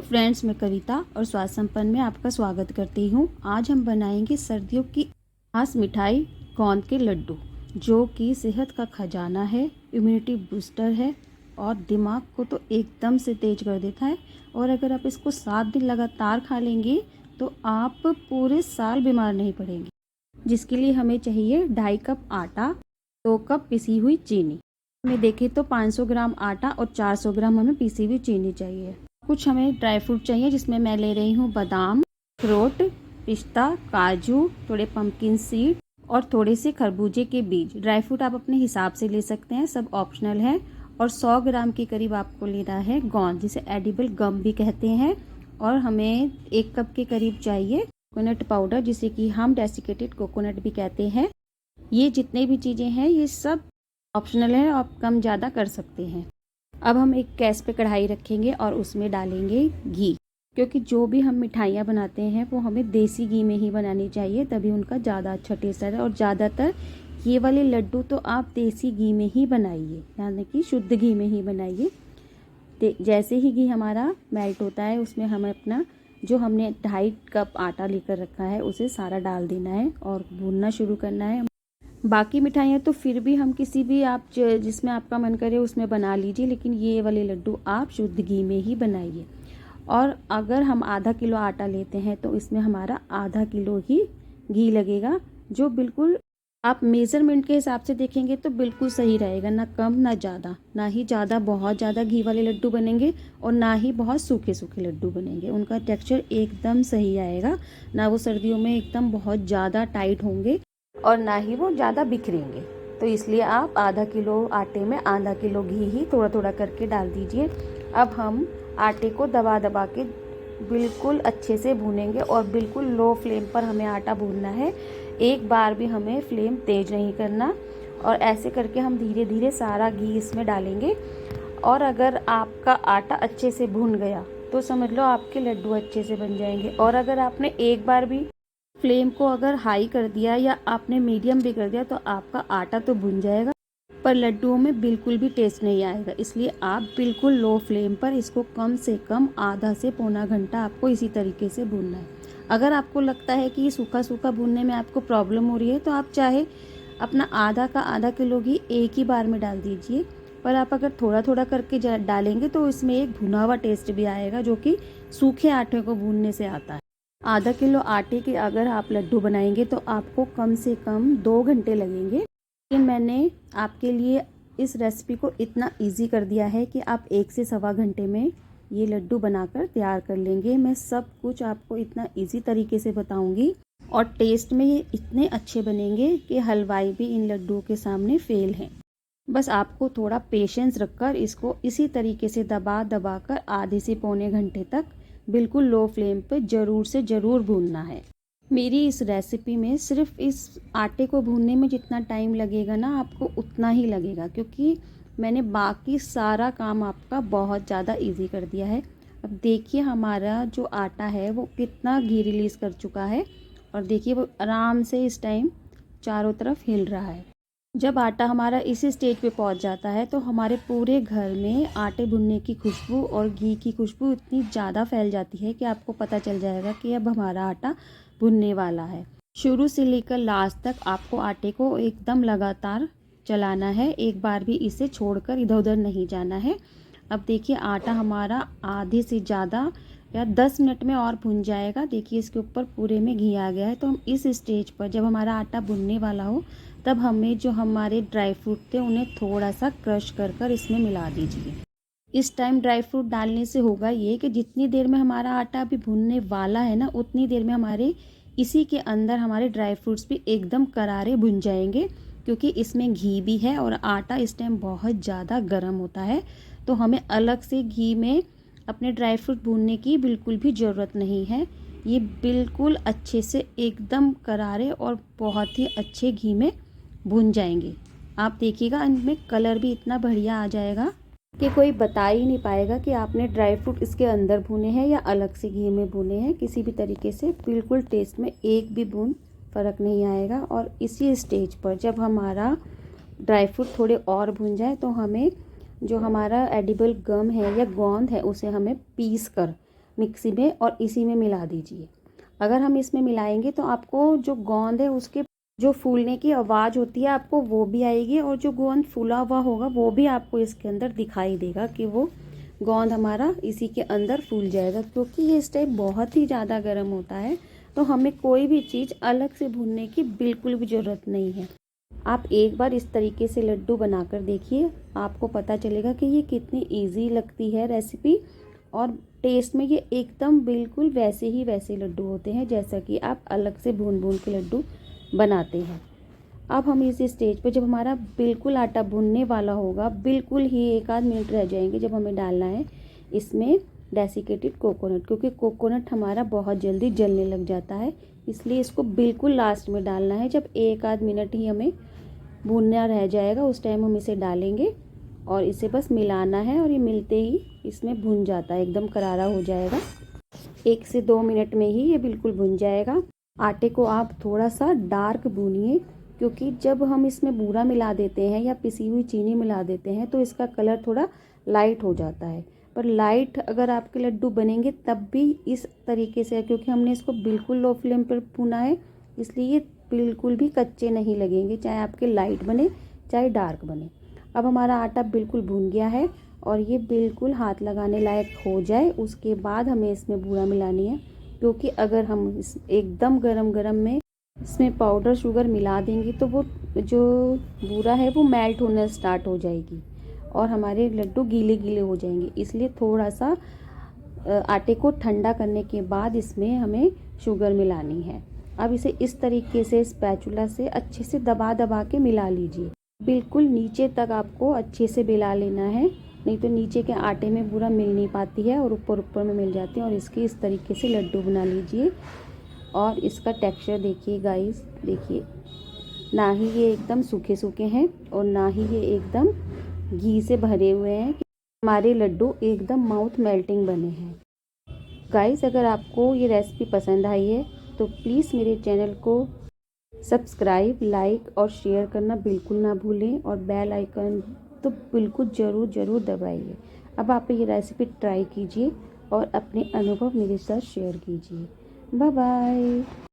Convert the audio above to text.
Friends, मैं कविता और स्वाद संपन्न में आपका स्वागत करती हूँ। आज हम बनाएंगे सर्दियों की खास मिठाई गोंद के लड्डू, जो कि सेहत का खजाना है, इम्यूनिटी बूस्टर है और दिमाग को तो एकदम से तेज कर देता है। और अगर आप इसको 7 दिन लगातार खा लेंगे तो आप पूरे साल बीमार नहीं पड़ेंगे। जिसके लिए हमें चाहिए 2.5 कप आटा, 2 कप पिसी हुई चीनी। हमें देखें तो 500 ग्राम आटा और 400 ग्राम हमें पिसी हुई चीनी चाहिए। कुछ हमें ड्राई फ्रूट चाहिए, जिसमें मैं ले रही हूँ बादाम, अखरोट, पिस्ता, काजू, थोड़े पंपकिन सीड और थोड़े से खरबूजे के बीज। ड्राई फ्रूट आप अपने हिसाब से ले सकते हैं, सब ऑप्शनल है। और 100 ग्राम के करीब आपको लेना है गोंद, जिसे एडिबल गम भी कहते हैं। और हमें 1 कप के करीब चाहिए कोकोनट पाउडर, जिसे कि हम डेसिकेटेड कोकोनट भी कहते हैं। ये जितने भी चीज़ें हैं ये सब ऑप्शनल है, आप कम ज़्यादा कर सकते हैं। अब हम एक गैस पे कढ़ाई रखेंगे और उसमें डालेंगे घी, क्योंकि जो भी हम मिठाइयाँ बनाते हैं वो हमें देसी घी में ही बनानी चाहिए, तभी उनका ज़्यादा अच्छा टेस्ट आता है। और ज़्यादातर ये वाले लड्डू तो आप देसी घी में ही बनाइए, यानी कि शुद्ध घी में ही बनाइए। जैसे ही घी हमारा मेल्ट होता है, उसमें हमें अपना जो हमने 2.5 कप आटा लेकर रखा है उसे सारा डाल देना है और भूनना शुरू करना है। बाकी मिठाइयाँ तो फिर भी हम किसी भी आप जिसमें आपका मन करे उसमें बना लीजिए, लेकिन ये वाले लड्डू आप शुद्ध घी में ही बनाइए। और अगर हम आधा किलो आटा लेते हैं तो इसमें हमारा आधा किलो ही घी लगेगा, जो बिल्कुल आप मेज़रमेंट के हिसाब से देखेंगे तो बिल्कुल सही रहेगा, ना कम ना ज़्यादा। ना ही ज़्यादा बहुत ज़्यादा घी वाले लड्डू बनेंगे और ना ही बहुत सूखे सूखे लड्डू बनेंगे। उनका टेक्सचर एकदम सही आएगा, ना वो सर्दियों में एकदम बहुत ज़्यादा टाइट होंगे और ना ही वो ज़्यादा बिखरेंगे। तो इसलिए आप आधा किलो आटे में आधा किलो घी ही थोड़ा थोड़ा करके डाल दीजिए। अब हम आटे को दबा दबा के बिल्कुल अच्छे से भूनेंगे और बिल्कुल लो फ्लेम पर हमें आटा भूनना है। एक बार भी हमें फ्लेम तेज नहीं करना, और ऐसे करके हम धीरे धीरे सारा घी इसमें डालेंगे। और अगर आपका आटा अच्छे से भून गया तो समझ लो आपके लड्डू अच्छे से बन जाएंगे। और अगर आपने एक बार भी फ्लेम को अगर हाई कर दिया या आपने मीडियम भी कर दिया तो आपका आटा तो भुन जाएगा, पर लड्डुओं में बिल्कुल भी टेस्ट नहीं आएगा। इसलिए आप बिल्कुल लो फ्लेम पर इसको कम से कम आधा से पौना घंटा आपको इसी तरीके से भूनना है। अगर आपको लगता है कि सूखा सूखा भूनने में आपको प्रॉब्लम हो रही है तो आप चाहे अपना आधा का आधा किलो घी एक ही बार में डाल दीजिए, पर आप अगर थोड़ा थोड़ा करके डालेंगे तो इसमें एक भुना हुआ टेस्ट भी आएगा, जो कि सूखे आटे को भूनने से आता है। आधा किलो आटे के अगर आप लड्डू बनाएंगे तो आपको कम से कम 2 घंटे लगेंगे। लेकिन मैंने आपके लिए इस रेसिपी को इतना इजी कर दिया है कि आप 1 से सवा घंटे में ये लड्डू बनाकर तैयार कर लेंगे। मैं सब कुछ आपको इतना इजी तरीके से बताऊंगी और टेस्ट में ये इतने अच्छे बनेंगे कि हलवाई भी इन लड्डुओं के सामने फेल हैं। बस आपको थोड़ा पेशेंस रखकर इसको इसी तरीके से दबा दबा कर आधे से पौने घंटे तक बिल्कुल लो फ्लेम पे ज़रूर से ज़रूर भूनना है। मेरी इस रेसिपी में सिर्फ इस आटे को भूनने में जितना टाइम लगेगा ना, आपको उतना ही लगेगा, क्योंकि मैंने बाकी सारा काम आपका बहुत ज़्यादा इजी कर दिया है। अब देखिए हमारा जो आटा है वो कितना घी रिलीज़ कर चुका है, और देखिए वो आराम से इस टाइम चारों तरफ हिल रहा है। जब आटा हमारा इसी स्टेज पे पहुंच जाता है तो हमारे पूरे घर में आटे भुनने की खुशबू और घी की खुशबू इतनी ज़्यादा फैल जाती है कि आपको पता चल जाएगा कि अब हमारा आटा भुनने वाला है। शुरू से लेकर लास्ट तक आपको आटे को एकदम लगातार चलाना है, एक बार भी इसे छोड़कर इधर उधर नहीं जाना है। अब देखिए आटा हमारा आधे से ज़्यादा या 10 मिनट में और भुन जाएगा। देखिए इसके ऊपर पूरे में घी आ गया है। तो हम इस स्टेज पर जब हमारा आटा भुनने वाला हो तब हमें जो हमारे ड्राई फ्रूट थे उन्हें थोड़ा सा क्रश कर इसमें मिला दीजिए। इस टाइम ड्राई फ्रूट डालने से होगा ये कि जितनी देर में हमारा आटा अभी भुनने वाला है ना, उतनी देर में हमारे इसी के अंदर हमारे ड्राई फ्रूट्स भी एकदम करारे भुन जाएंगे, क्योंकि इसमें घी भी है और आटा इस टाइम बहुत ज़्यादा गर्म होता है। तो हमें अलग से घी में अपने ड्राई फ्रूट भूनने की बिल्कुल भी ज़रूरत नहीं है। ये बिल्कुल अच्छे से एकदम करारे और बहुत ही अच्छे घी में भुन जाएंगे। आप देखिएगा इनमें कलर भी इतना बढ़िया आ जाएगा कि कोई बता ही नहीं पाएगा कि आपने ड्राई फ्रूट इसके अंदर भुने हैं या अलग से घी में भुने हैं। किसी भी तरीके से बिल्कुल टेस्ट में एक भी बूंद फ़र्क नहीं आएगा। और इसी स्टेज पर जब हमारा ड्राई फ्रूट थोड़े और भुन जाए तो हमें जो हमारा एडिबल गम है या गोंद है उसे हमें पीस कर मिक्सी में और इसी में मिला दीजिए। अगर हम इसमें मिलाएंगे तो आपको जो गोंद है उसके जो फूलने की आवाज़ होती है आपको वो भी आएगी, और जो गोंद फूला हुआ होगा वो भी आपको इसके अंदर दिखाई देगा कि वो गोंद हमारा इसी के अंदर फूल जाएगा। क्योंकि ये इस टाइम बहुत ही ज़्यादा गर्म होता है, तो हमें कोई भी चीज़ अलग से भूनने की बिल्कुल भी ज़रूरत नहीं है। आप एक बार इस तरीके से लड्डू बनाकर देखिए, आपको पता चलेगा कि ये कितनी इजी लगती है रेसिपी, और टेस्ट में ये एकदम बिल्कुल वैसे लड्डू होते हैं जैसा कि आप अलग से भून भून के लड्डू बनाते हैं। अब हम इस स्टेज पे जब हमारा बिल्कुल आटा भुनने वाला होगा, बिल्कुल ही 1 आध मिनट रह जाएंगे, जब हमें डालना है इसमें डेसिकेटेड कोकोनट, क्योंकि कोकोनट हमारा बहुत जल्दी जलने लग जाता है, इसलिए इसको बिल्कुल लास्ट में डालना है। जब 1 आध मिनट ही हमें भूनना रह जाएगा उस टाइम हम इसे डालेंगे, और इसे बस मिलाना है, और ये मिलते ही इसमें भुन जाता है, एकदम करारा हो जाएगा। 1 से 2 मिनट में ही ये बिल्कुल भुन जाएगा। आटे को आप थोड़ा सा डार्क भूनिए, क्योंकि जब हम इसमें बूरा मिला देते हैं या पिसी हुई चीनी मिला देते हैं तो इसका कलर थोड़ा लाइट हो जाता है। पर लाइट अगर आपके लड्डू बनेंगे तब भी इस तरीके से, क्योंकि हमने इसको बिल्कुल लो फ्लेम पर भुना है, इसलिए ये बिल्कुल भी कच्चे नहीं लगेंगे, चाहे आपके लाइट बने चाहे डार्क बने। अब हमारा आटा बिल्कुल भून गया है और ये बिल्कुल हाथ लगाने लायक हो जाए, उसके बाद हमें इसमें बूरा मिलानी है। क्योंकि अगर हम इस एकदम गरम में इसमें पाउडर शुगर मिला देंगे तो वो जो बूरा है वो मेल्ट होना स्टार्ट हो जाएगी और हमारे लड्डू गीले हो जाएंगे। इसलिए थोड़ा सा आटे को ठंडा करने के बाद इसमें हमें शुगर मिलानी है। अब इसे इस तरीके से स्पैचुला से अच्छे से दबा के मिला लीजिए। बिल्कुल नीचे तक आपको अच्छे से मिला लेना है, नहीं तो नीचे के आटे में पूरा मिल नहीं पाती है और ऊपर में मिल जाती है। और इसके इस तरीके से लड्डू बना लीजिए, और इसका टेक्सचर देखिए गाइस, देखिए ना ही ये एकदम सूखे हैं और ना ही ये एकदम घी से भरे हुए हैं। हमारे लड्डू एकदम माउथ मेल्टिंग बने हैं। गाइस अगर आपको ये रेसिपी पसंद आई है तो प्लीज़ मेरे चैनल को सब्सक्राइब, लाइक और शेयर करना बिल्कुल ना भूलें, और बेल आइकन तो बिल्कुल ज़रूर दबाइए। अब आप ये रेसिपी ट्राई कीजिए और अपने अनुभव मेरे साथ शेयर कीजिए। Bye bye.